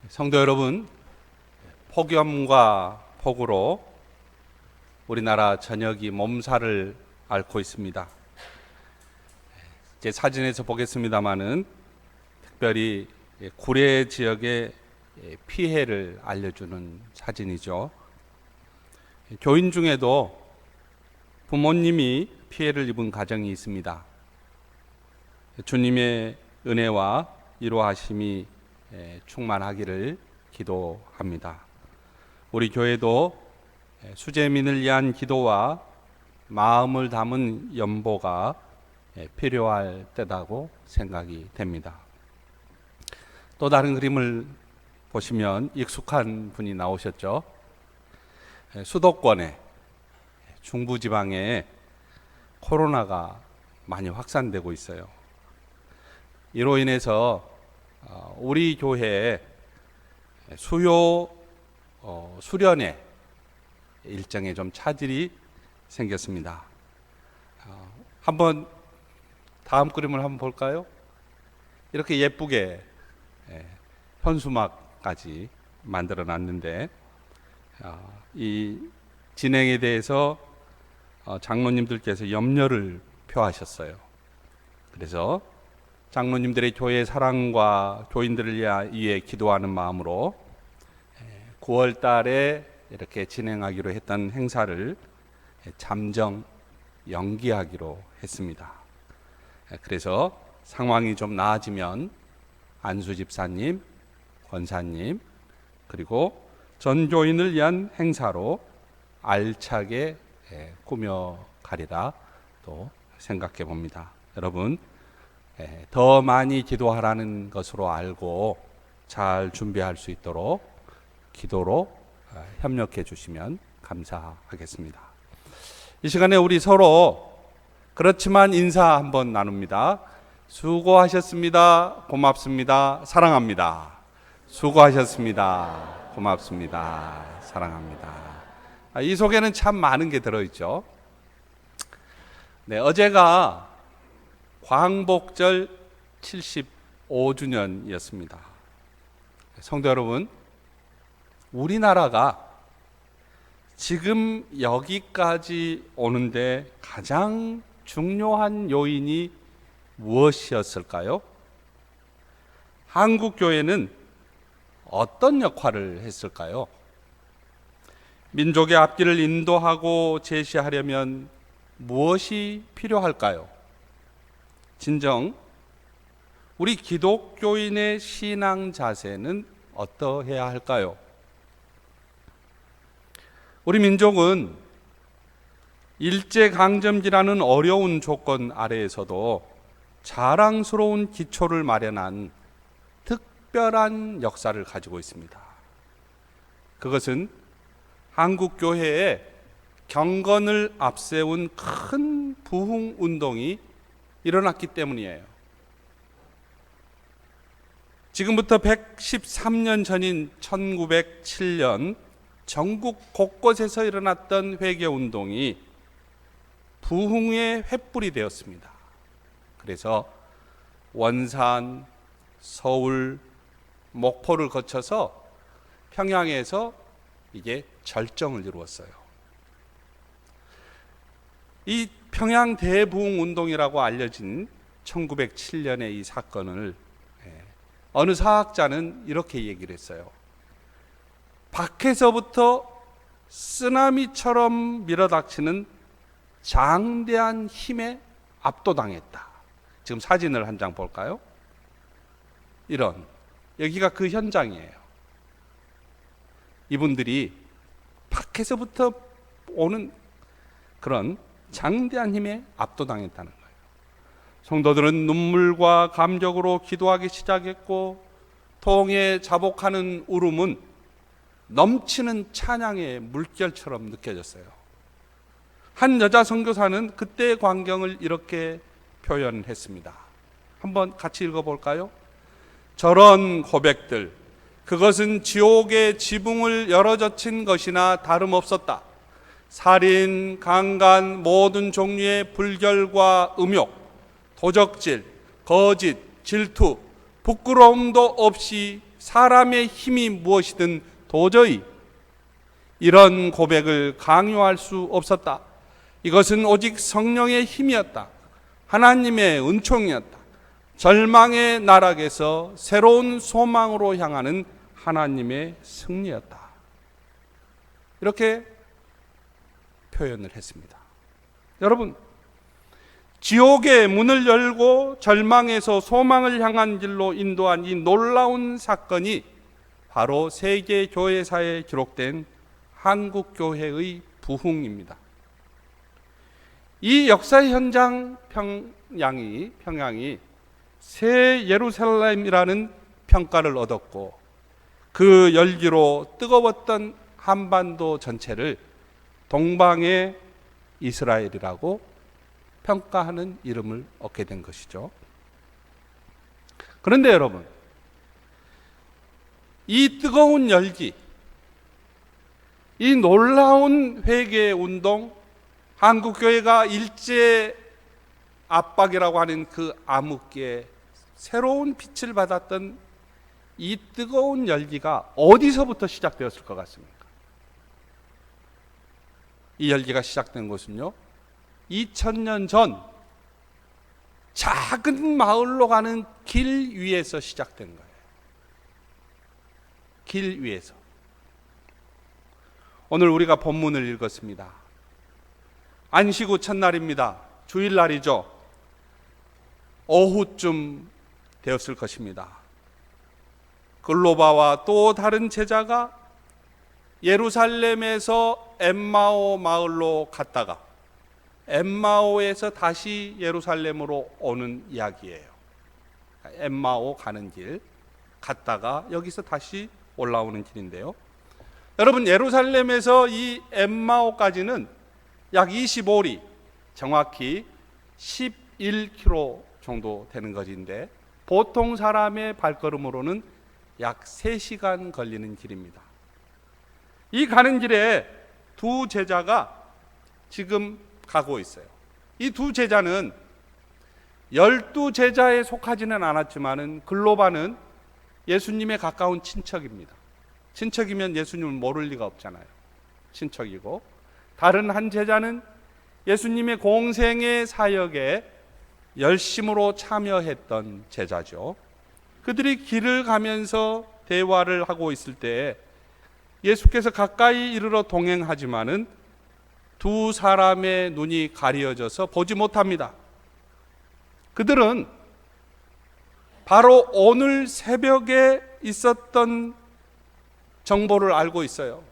성도 여러분, 폭염과 폭우로 우리나라 전역이 몸살을 앓고 있습니다. 이제 사진에서 보겠습니다마는 특별히 구례 지역의 피해를 알려주는 사진이죠. 교인 중에도 부모님이 피해를 입은 가정이 있습니다. 주님의 은혜와 위로하심이 충만하기를 기도합니다. 우리 교회도 수재민을 위한 기도와 마음을 담은 연보가 필요할 때라고 생각이 됩니다. 또 다른 그림을 보시면 익숙한 분이 나오셨죠. 수도권에 중부지방에 코로나가 많이 확산되고 있어요. 이로 인해서 우리 교회에 수련회 일정에 좀 차질이 생겼습니다. 한번 다음 그림을 한번 볼까요? 이렇게 예쁘게 현수막까지 만들어 놨는데 이 진행에 대해서 장로님들께서 염려를 표하셨어요. 그래서 장로님들의 교회 사랑과 교인들을 위해 기도하는 마음으로 9월 달에 이렇게 진행하기로 했던 행사를 잠정 연기하기로 했습니다. 그래서 상황이 좀 나아지면 안수 집사님, 권사님, 그리고 전 교인을 위한 행사로 알차게 꾸며가리라 또 생각해 봅니다. 여러분, 더 많이 기도하라는 것으로 알고 잘 준비할 수 있도록 기도로 협력해 주시면 감사하겠습니다. 이 시간에 우리 서로 그렇지만 인사 한번 나눕니다. 수고하셨습니다. 고맙습니다. 사랑합니다. 수고하셨습니다. 고맙습니다. 사랑합니다. 이 속에는 참 많은 게 들어있죠. 어제가 광복절 75주년이었습니다. 성도 여러분, 우리나라가 지금 여기까지 오는데 가장 중요한 요인이 무엇이었을까요? 한국교회는 어떤 역할을 했을까요? 민족의 앞길을 인도하고 제시하려면 무엇이 필요할까요? 진정 우리 기독교인의 신앙 자세는 어떠해야 할까요? 우리 민족은 일제강점기라는 어려운 조건 아래에서도 자랑스러운 기초를 마련한 특별한 역사를 가지고 있습니다. 그것은 한국교회의 경건을 앞세운 큰 부흥운동이 일어났기 때문이에요. 지금부터 113년 전인 1907년 전국 곳곳에서 일어났던 회개운동이 부흥의 횃불이 되었습니다. 그래서 원산, 서울, 목포를 거쳐서 평양에서 이게 절정을 이루었어요. 이 평양 대부흥운동이라고 알려진 1907년의 이 사건을 어느 사학자는 이렇게 얘기를 했어요. 밖에서부터 쓰나미처럼 밀어닥치는 장대한 힘에 압도당했다. 지금 사진을 한 장 볼까요? 여기가 그 현장이에요. 이분들이 밖에서부터 오는 그런 장대한 힘에 압도당했다는 거예요. 성도들은 눈물과 감격으로 기도하기 시작했고, 통에 자복하는 울음은 넘치는 찬양의 물결처럼 느껴졌어요. 한 여자 선교사는 그때의 광경을 이렇게 표현했습니다. 한번 같이 읽어볼까요? 저런 고백들, 그것은 지옥의 지붕을 열어젖힌 것이나 다름없었다. 살인, 강간, 모든 종류의 불결과 음욕, 도적질, 거짓, 질투, 부끄러움도 없이 사람의 힘이 무엇이든 도저히 이런 고백을 강요할 수 없었다. 이것은 오직 성령의 힘이었다. 하나님의 은총이었다. 절망의 나락에서 새로운 소망으로 향하는 하나님의 승리였다. 이렇게 표현을 했습니다. 여러분, 지옥의 문을 열고 절망에서 소망을 향한 길로 인도한 이 놀라운 사건이 바로 세계 교회사에 기록된 한국 교회의 부흥입니다. 이 역사의 현장 평양이 새 예루살렘이라는 평가를 얻었고, 그 열기로 뜨거웠던 한반도 전체를 동방의 이스라엘이라고 평가하는 이름을 얻게 된 것이죠. 그런데 여러분, 이 뜨거운 열기, 이 놀라운 회개 운동, 한국교회가 일제 압박이라고 하는 그 암흑기에 새로운 빛을 받았던 이 뜨거운 열기가 어디서부터 시작되었을 것 같습니까? 이 열기가 시작된 것은요, 2000년 전 작은 마을로 가는 길 위에서 시작된 거예요. 길 위에서. 오늘 우리가 본문을 읽었습니다. 안식 후 첫날입니다. 주일날이죠. 오후쯤 되었을 것입니다. 글로바와 또 다른 제자가 예루살렘에서 엠마오 마을로 갔다가 엠마오에서 다시 예루살렘으로 오는 이야기예요. 엠마오 가는 길 갔다가 여기서 다시 올라오는 길인데요. 여러분, 예루살렘에서 이 엠마오까지는 약 25리, 정확히 11km 정도 되는 것인데, 보통 사람의 발걸음으로는 약 3시간 걸리는 길입니다. 이 가는 길에 두 제자가 지금 가고 있어요. 이 두 제자는 12제자에 속하지는 않았지만은 글로바는 예수님의 가까운 친척입니다. 친척이면 예수님을 모를 리가 없잖아요. 친척이고, 다른 한 제자는 예수님의 공생의 사역에 열심으로 참여했던 제자죠. 그들이 길을 가면서 대화를 하고 있을 때 예수께서 가까이 이르러 동행하지만은 두 사람의 눈이 가려져서 보지 못합니다. 그들은 바로 오늘 새벽에 있었던 정보를 알고 있어요.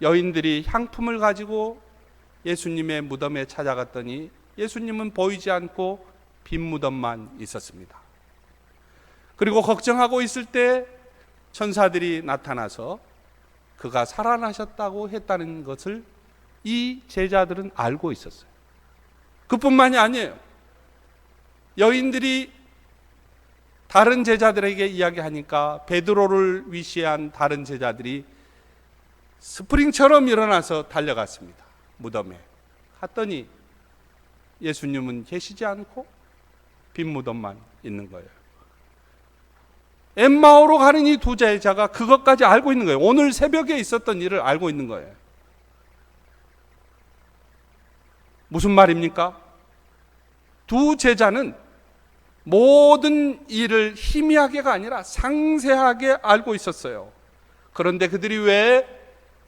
여인들이 향품을 가지고 예수님의 무덤에 찾아갔더니 예수님은 보이지 않고 빈 무덤만 있었습니다. 그리고 걱정하고 있을 때 천사들이 나타나서 그가 살아나셨다고 했다는 것을 이 제자들은 알고 있었어요. 그뿐만이 아니에요. 여인들이 다른 제자들에게 이야기하니까 베드로를 위시한 다른 제자들이 스프링처럼 일어나서 달려갔습니다. 무덤에 갔더니 예수님은 계시지 않고 빈 무덤만 있는 거예요. 엠마오로 가는 이 두 제자가 그것까지 알고 있는 거예요. 오늘 새벽에 있었던 일을 알고 있는 거예요. 무슨 말입니까? 두 제자는 모든 일을 희미하게가 아니라 상세하게 알고 있었어요. 그런데 그들이 왜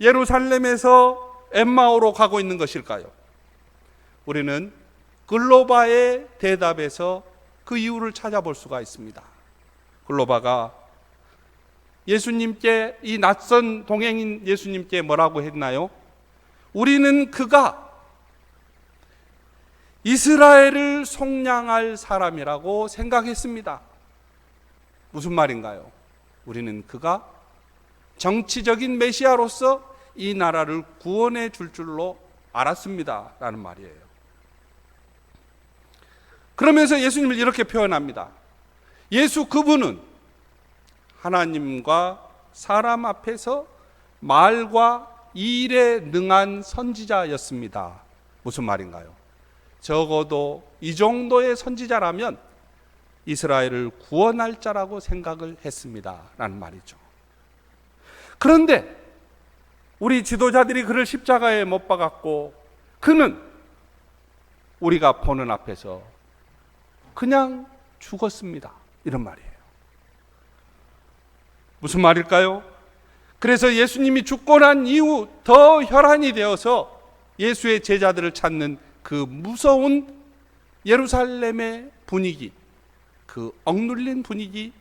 예루살렘에서 엠마오로 가고 있는 것일까요? 우리는 글로바의 대답에서 그 이유를 찾아볼 수가 있습니다. 글로바가 예수님께, 이 낯선 동행인 예수님께 뭐라고 했나요? 우리는 그가 이스라엘을 속량할 사람이라고 생각했습니다. 무슨 말인가요? 우리는 그가 정치적인 메시아로서 이 나라를 구원해 줄 줄로 알았습니다 라는 말이에요. 그러면서 예수님을 이렇게 표현합니다. 예수 그분은 하나님과 사람 앞에서 말과 일에 능한 선지자였습니다. 무슨 말인가요? 적어도 이 정도의 선지자라면 이스라엘을 구원할 자라고 생각을 했습니다 라는 말이죠. 그런데 우리 지도자들이 그를 십자가에 못 박았고 그는 우리가 보는 앞에서 그냥 죽었습니다, 이런 말이에요. 무슨 말일까요? 그래서 예수님이 죽고 난 이후 더 혈안이 되어서 예수의 제자들을 찾는 그 무서운 예루살렘의 분위기, 그 억눌린 분위기,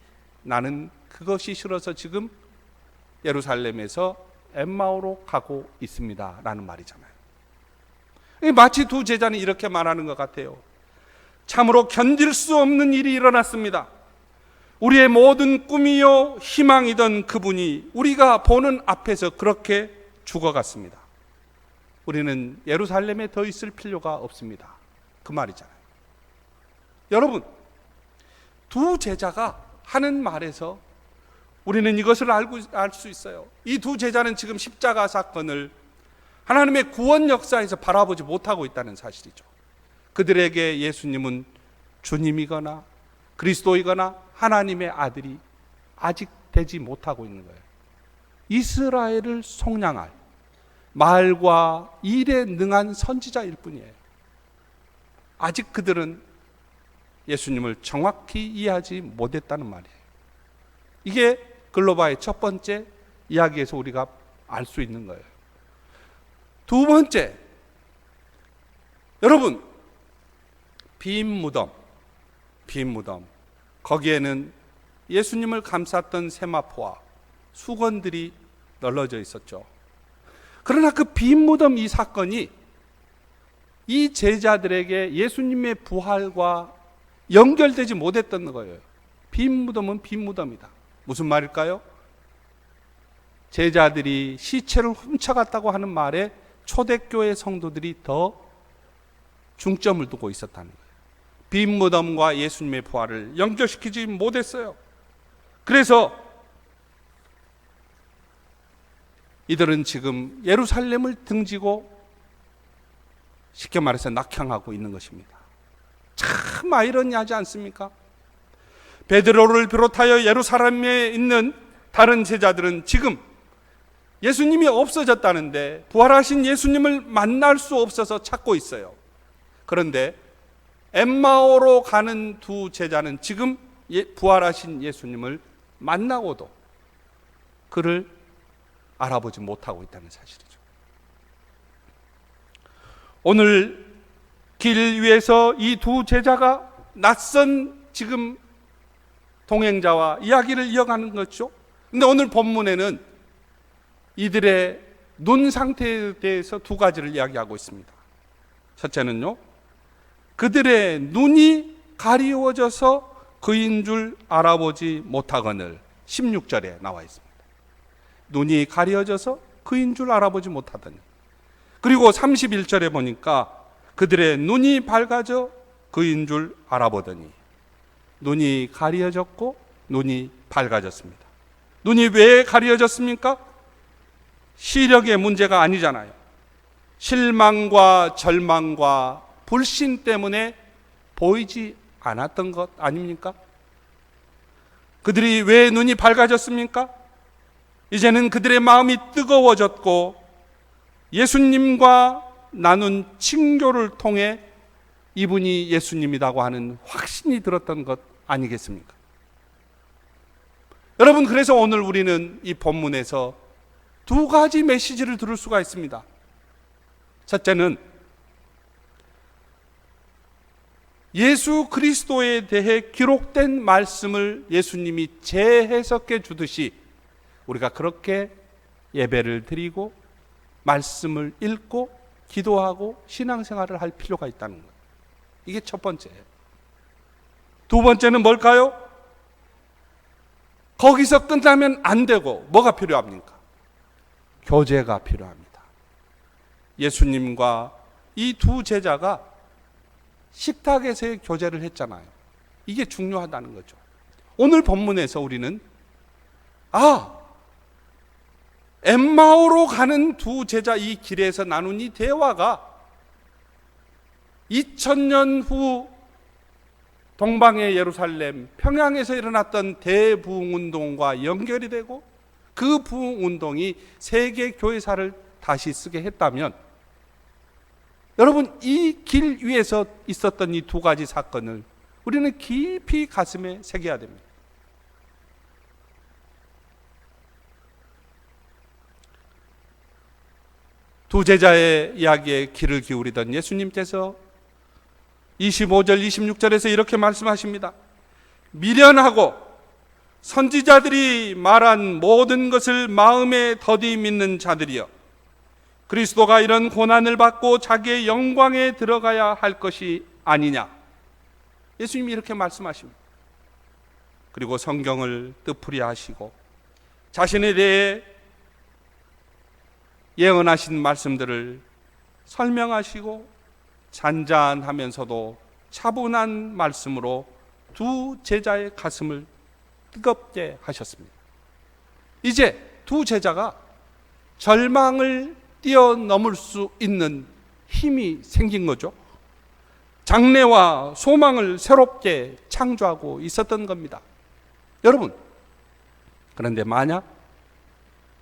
나는 그것이 싫어서 지금 예루살렘에서 엠마오로 가고 있습니다 라는 말이잖아요. 마치 두 제자는 이렇게 말하는 것 같아요. 참으로 견딜 수 없는 일이 일어났습니다. 우리의 모든 꿈이요 희망이던 그분이 우리가 보는 앞에서 그렇게 죽어갔습니다. 우리는 예루살렘에 더 있을 필요가 없습니다, 그 말이잖아요. 여러분, 두 제자가 하는 말에서 우리는 이것을 알 수 있어요. 이 두 제자는 지금 십자가 사건을 하나님의 구원 역사에서 바라보지 못하고 있다는 사실이죠. 그들에게 예수님은 주님이거나 그리스도이거나 하나님의 아들이 아직 되지 못하고 있는 거예요. 이스라엘을 속량할 말과 일에 능한 선지자일 뿐이에요. 아직 그들은 예수님을 정확히 이해하지 못했다는 말이에요. 이게 글로바의 첫 번째 이야기에서 우리가 알 수 있는 거예요. 두 번째, 여러분, 빈 무덤, 거기에는 예수님을 감쌌던 세마포와 수건들이 널려져 있었죠. 그러나 그 빈 무덤, 이 사건이 이 제자들에게 예수님의 부활과 연결되지 못했던 거예요. 빈 무덤은 빈 무덤이다. 무슨 말일까요? 제자들이 시체를 훔쳐갔다고 하는 말에 초대교회 성도들이 더 중점을 두고 있었다는 거예요. 빈 무덤과 예수님의 부활을 연결시키지 못했어요. 그래서 이들은 지금 예루살렘을 등지고 쉽게 말해서 낙향하고 있는 것입니다. 참 아이러니하지 않습니까? 베드로를 비롯하여 예루살렘에 있는 다른 제자들은 지금 예수님이 없어졌다는데 부활하신 예수님을 만날 수 없어서 찾고 있어요. 그런데 엠마오로 가는 두 제자는 지금 부활하신 예수님을 만나고도 그를 알아보지 못하고 있다는 사실이죠. 오늘 길 위에서 이 두 제자가 낯선 지금 동행자와 이야기를 이어가는 거죠. 근데 오늘 본문에는 이들의 눈 상태에 대해서 두 가지를 이야기하고 있습니다. 첫째는요, 그들의 눈이 가리워져서 그인 줄 알아보지 못하거늘, 16절에 나와 있습니다. 눈이 가려져서 그인 줄 알아보지 못하더니. 그리고 31절에 보니까 그들의 눈이 밝아져 그인 줄 알아보더니. 눈이 가려졌고 눈이 밝아졌습니다. 눈이 왜 가려졌습니까? 시력의 문제가 아니잖아요. 실망과 절망과 불신 때문에 보이지 않았던 것 아닙니까? 그들이 왜 눈이 밝아졌습니까? 이제는 그들의 마음이 뜨거워졌고 예수님과 나눈 친교를 통해 이분이 예수님이라고 하는 확신이 들었던 것 아니겠습니까? 여러분, 그래서 오늘 우리는 이 본문에서 두 가지 메시지를 들을 수가 있습니다. 첫째는 예수 그리스도에 대해 기록된 말씀을 예수님이 재해석해 주듯이 우리가 그렇게 예배를 드리고 말씀을 읽고 기도하고 신앙생활을 할 필요가 있다는 거예요. 이게 첫 번째예요. 두 번째는 뭘까요? 거기서 끝나면 안 되고 뭐가 필요합니까? 교제가 필요합니다. 예수님과 이 두 제자가 식탁에서의 교제를 했잖아요. 이게 중요하다는 거죠. 오늘 본문에서 우리는 엠마오로 가는 두 제자 이 길에서 나눈 이 대화가 2000년 후 동방의 예루살렘, 평양에서 일어났던 대부흥운동과 연결이 되고 그 부흥운동이 세계 교회사를 다시 쓰게 했다면, 여러분, 이 길 위에서 있었던 이 두 가지 사건을 우리는 깊이 가슴에 새겨야 됩니다. 두 제자의 이야기에 귀를 기울이던 예수님께서 25절, 26절에서 이렇게 말씀하십니다. 미련하고 선지자들이 말한 모든 것을 마음에 더디 믿는 자들이여, 그리스도가 이런 고난을 받고 자기의 영광에 들어가야 할 것이 아니냐. 예수님이 이렇게 말씀하십니다. 그리고 성경을 뜻풀이 하시고 자신에 대해 예언하신 말씀들을 설명하시고 잔잔하면서도 차분한 말씀으로 두 제자의 가슴을 뜨겁게 하셨습니다. 이제 두 제자가 절망을 뛰어넘을 수 있는 힘이 생긴 거죠. 장래와 소망을 새롭게 창조하고 있었던 겁니다. 여러분, 그런데 만약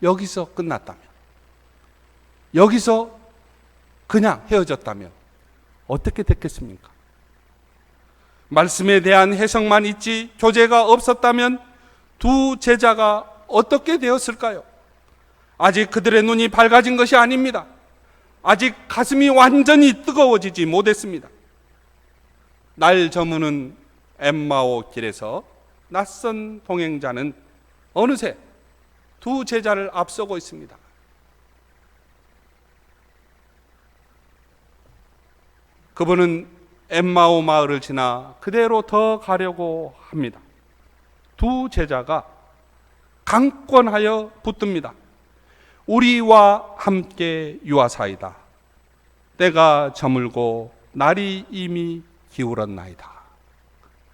여기서 끝났다면, 여기서 그냥 헤어졌다면 어떻게 됐겠습니까? 말씀에 대한 해석만 있지 교제가 없었다면 두 제자가 어떻게 되었을까요? 아직 그들의 눈이 밝아진 것이 아닙니다. 아직 가슴이 완전히 뜨거워지지 못했습니다. 날 저무는 엠마오 길에서 낯선 동행자는 어느새 두 제자를 앞서고 있습니다. 그분은 엠마오 마을을 지나 그대로 더 가려고 합니다. 두 제자가 강권하여 붙듭니다. 우리와 함께 유하사이다. 때가 저물고 날이 이미 기울었나이다.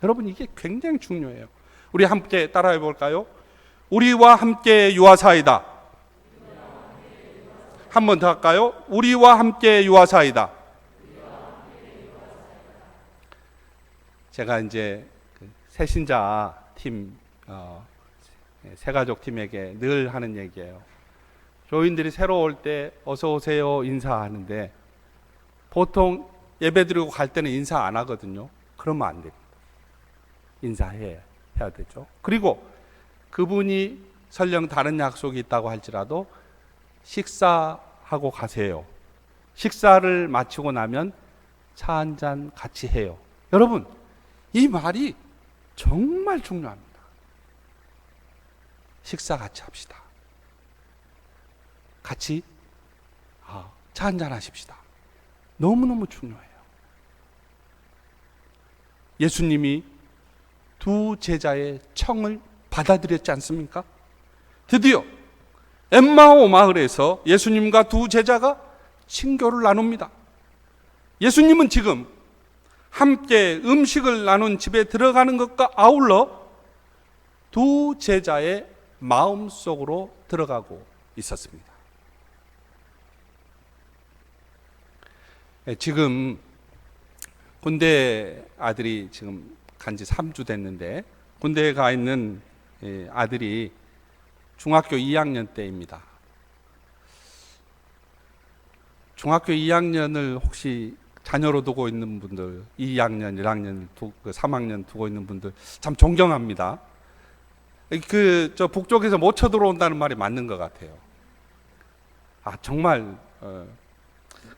여러분, 이게 굉장히 중요해요. 우리 함께 따라해 볼까요? 우리와 함께 유하사이다. 한 번 더 할까요? 우리와 함께 유하사이다. 제가 이제 새신자 팀, 새가족 팀에게 늘 하는 얘기예요. 교인들이 새로 올 때 어서 오세요 인사하는데 보통 예배 드리고 갈 때는 인사 안 하거든요. 그러면 안 됩니다. 인사해야 되죠. 그리고 그분이 설령 다른 약속이 있다고 할지라도 식사하고 가세요. 식사를 마치고 나면 차 한잔 같이 해요. 여러분, 이 말이 정말 중요합니다. 식사 같이 합시다. 같이 차 한잔 하십시다. 너무너무 중요해요. 예수님이 두 제자의 청을 받아들였지 않습니까? 드디어 엠마오 마을에서 예수님과 두 제자가 친교를 나눕니다. 예수님은 지금 함께 음식을 나눈 집에 들어가는 것과 아울러 두 제자의 마음속으로 들어가고 있었습니다. 지금 군대 아들이 지금 간지 3주 됐는데 군대에 가 있는 아들이 중학교 2학년 때입니다. 중학교 2학년을 혹시 자녀로 두고 있는 분들, 2학년, 1학년, 3학년 두고 있는 분들 참 존경합니다. 저 북쪽에서 못 쳐들어온다는 말이 맞는 것 같아요. 정말.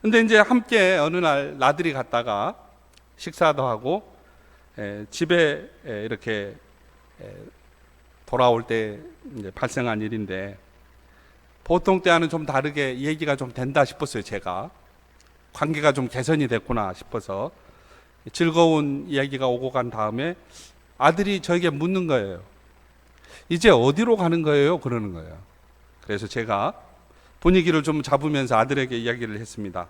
근데 이제 함께 어느 날 나들이 갔다가 식사도 하고 집에 이렇게 돌아올 때 이제 발생한 일인데, 보통 때와는 좀 다르게 얘기가 좀 된다 싶었어요. 제가 관계가 좀 개선이 됐구나 싶어서 즐거운 이야기가 오고 간 다음에 아들이 저에게 묻는 거예요. 이제 어디로 가는 거예요? 그러는 거예요. 그래서 제가 분위기를 좀 잡으면서 아들에게 이야기를 했습니다.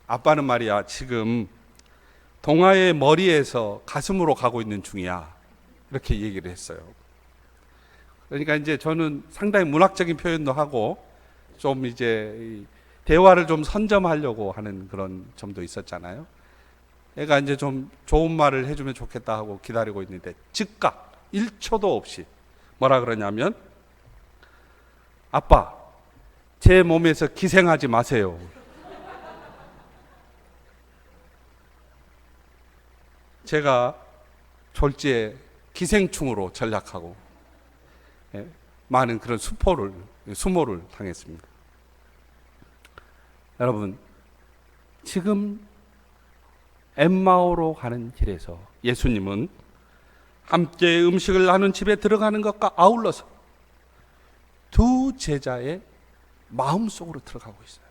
아빠는 말이야, 지금 동아의 머리에서 가슴으로 가고 있는 중이야. 이렇게 얘기를 했어요. 그러니까 이제 저는 상당히 문학적인 표현도 하고 좀 이제 대화를 좀 선점하려고 하는 그런 점도 있었잖아요. 애가 이제 좀 좋은 말을 해주면 좋겠다 하고 기다리고 있는데 즉각 1초도 없이 뭐라 그러냐면, 아빠, 제 몸에서 기생하지 마세요. 제가 졸지에 기생충으로 전락하고 많은 그런 수모를 당했습니다. 여러분, 지금 엠마오로 가는 길에서 예수님은 함께 음식을 나눈 집에 들어가는 것과 아울러서 두 제자의 마음속으로 들어가고 있어요.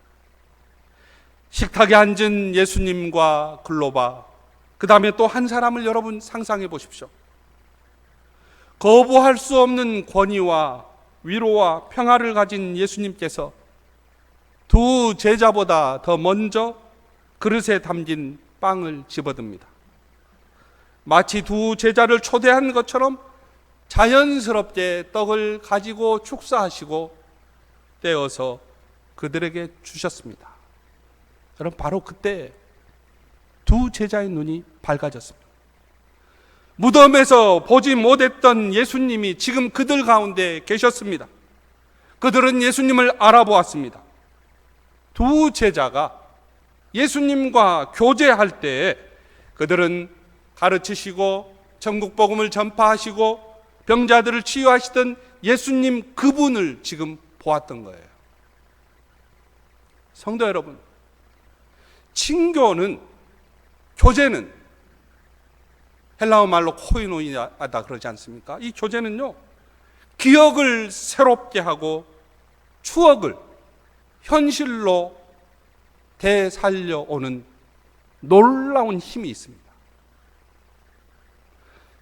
식탁에 앉은 예수님과 글로바, 그 다음에 또 한 사람을 여러분 상상해 보십시오. 거부할 수 없는 권위와 위로와 평화를 가진 예수님께서 두 제자보다 더 먼저 그릇에 담긴 빵을 집어듭니다. 마치 두 제자를 초대한 것처럼 자연스럽게 떡을 가지고 축사하시고 떼어서 그들에게 주셨습니다. 여러분, 바로 그때 두 제자의 눈이 밝아졌습니다. 무덤에서 보지 못했던 예수님이 지금 그들 가운데 계셨습니다. 그들은 예수님을 알아보았습니다. 두 제자가 예수님과 교제할 때 그들은 가르치시고 천국 복음을 전파하시고 병자들을 치유하시던 예수님 그분을 지금 보았던 거예요. 성도 여러분, 친교는, 교제는 헬라어 말로 코이노이아다 그러지 않습니까? 이 교제는요, 기억을 새롭게 하고 추억을 현실로 되살려오는 놀라운 힘이 있습니다.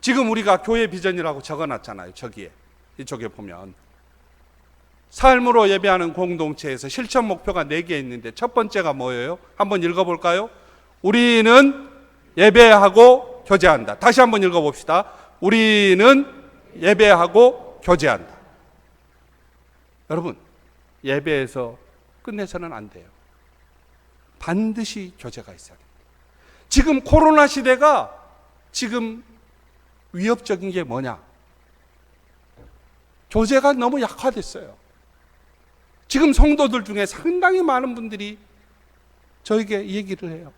지금 우리가 교회 비전이라고 적어놨잖아요. 이쪽에 보면 삶으로 예배하는 공동체에서 실천 목표가 4개 있는데 첫 번째가 뭐예요? 한번 읽어볼까요? 우리는 예배하고 교제한다. 다시 한번 읽어봅시다. 우리는 예배하고 교제한다. 여러분, 예배에서 끝내서는 안 돼요. 반드시 교제가 있어야 됩니다. 지금 코로나 시대가 지금 위협적인 게 뭐냐? 교제가 너무 약화됐어요. 지금 성도들 중에 상당히 많은 분들이 저에게 얘기를 해요.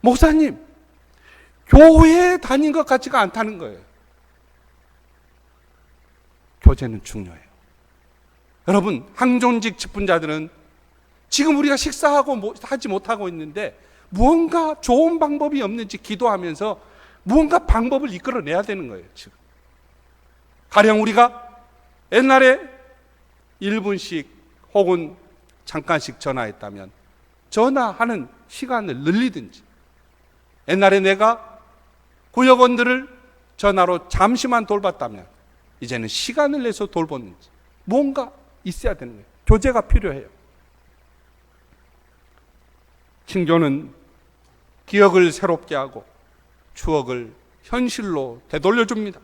목사님, 교회에 다닌 것 같지가 않다는 거예요. 교제는 중요해요. 여러분, 항존직 직분자들은 지금 우리가 식사하고 하지 못하고 있는데 무언가 좋은 방법이 없는지 기도하면서 무언가 방법을 이끌어내야 되는 거예요. 지금 가령 우리가 옛날에 1분씩 혹은 잠깐씩 전화했다면 전화하는 시간을 늘리든지, 옛날에 내가 구역원들을 전화로 잠시만 돌봤다면 이제는 시간을 내서 돌보는지 뭔가 있어야 되는 거예요. 교제가 필요해요. 친교는 기억을 새롭게 하고 추억을 현실로 되돌려줍니다.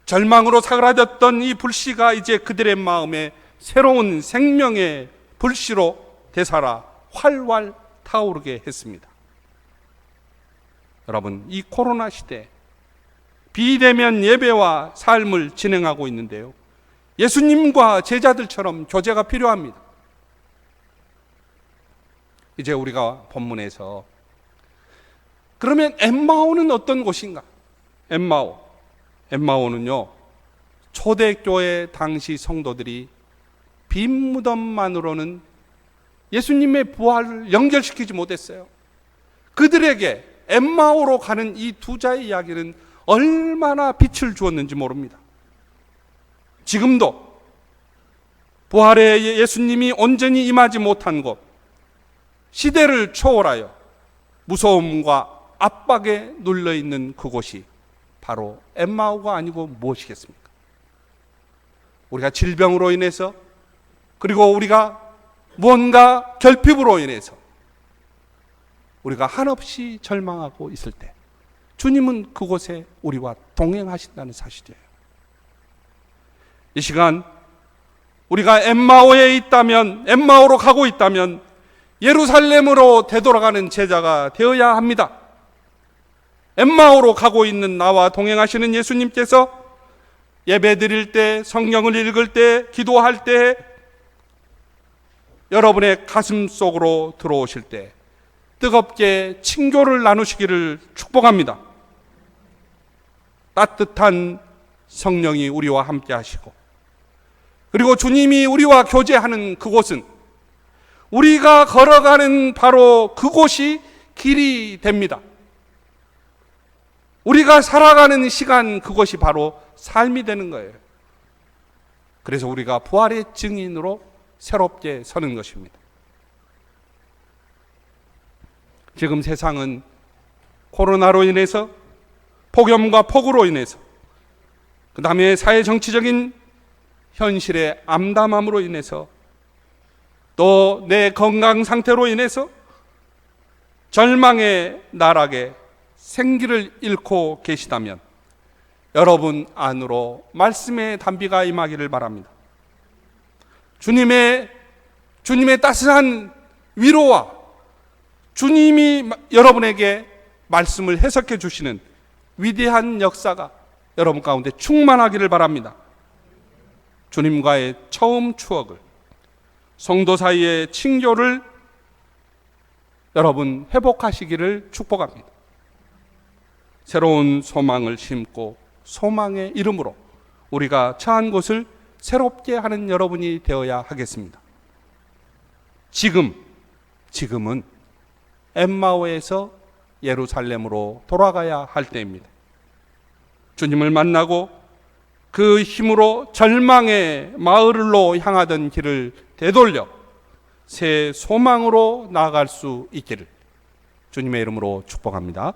절망으로 사그라졌던 이 불씨가 이제 그들의 마음에 새로운 생명의 불씨로 되살아 활활 타오르게 했습니다. 여러분, 이 코로나 시대 비대면 예배와 삶을 진행하고 있는데요, 예수님과 제자들처럼 교제가 필요합니다. 이제 우리가 본문에서 그러면 엠마오는 어떤 곳인가? 엠마오는요, 초대교회 당시 성도들이 빈 무덤만으로는 예수님의 부활을 연결시키지 못했어요. 그들에게 엠마오로 가는 이 두 자의 이야기는 얼마나 빛을 주었는지 모릅니다. 지금도 부활의 예수님이 온전히 임하지 못한 곳, 시대를 초월하여 무서움과 압박에 눌려있는 그곳이 바로 엠마오가 아니고 무엇이겠습니까? 우리가 질병으로 인해서, 그리고 우리가 무언가 결핍으로 인해서 우리가 한없이 절망하고 있을 때 주님은 그곳에 우리와 동행하신다는 사실이에요. 이 시간 우리가 엠마오에 있다면, 엠마오로 가고 있다면 예루살렘으로 되돌아가는 제자가 되어야 합니다. 엠마오로 가고 있는 나와 동행하시는 예수님께서 예배 드릴 때, 성경을 읽을 때, 기도할 때, 여러분의 가슴 속으로 들어오실 때 뜨겁게 친교를 나누시기를 축복합니다. 따뜻한 성령이 우리와 함께 하시고, 그리고 주님이 우리와 교제하는 그곳은 우리가 걸어가는 바로 그곳이 길이 됩니다. 우리가 살아가는 시간, 그것이 바로 삶이 되는 거예요. 그래서 우리가 부활의 증인으로 새롭게 서는 것입니다. 지금 세상은 코로나로 인해서, 폭염과 폭우로 인해서, 그 다음에 사회 정치적인 현실의 암담함으로 인해서, 또 내 건강 상태로 인해서 절망의 나락에 생기를 잃고 계시다면 여러분 안으로 말씀의 단비가 임하기를 바랍니다. 주님의 따스한 위로와 주님이 여러분에게 말씀을 해석해 주시는 위대한 역사가 여러분 가운데 충만하기를 바랍니다. 주님과의 처음 추억을, 성도 사이의 친교를 여러분 회복하시기를 축복합니다. 새로운 소망을 심고 소망의 이름으로 우리가 처한 곳을 새롭게 하는 여러분이 되어야 하겠습니다. 지금은 엠마오에서 예루살렘으로 돌아가야 할 때입니다. 주님을 만나고 그 힘으로 절망의 마을로 향하던 길을 되돌려 새 소망으로 나아갈 수 있기를 주님의 이름으로 축복합니다.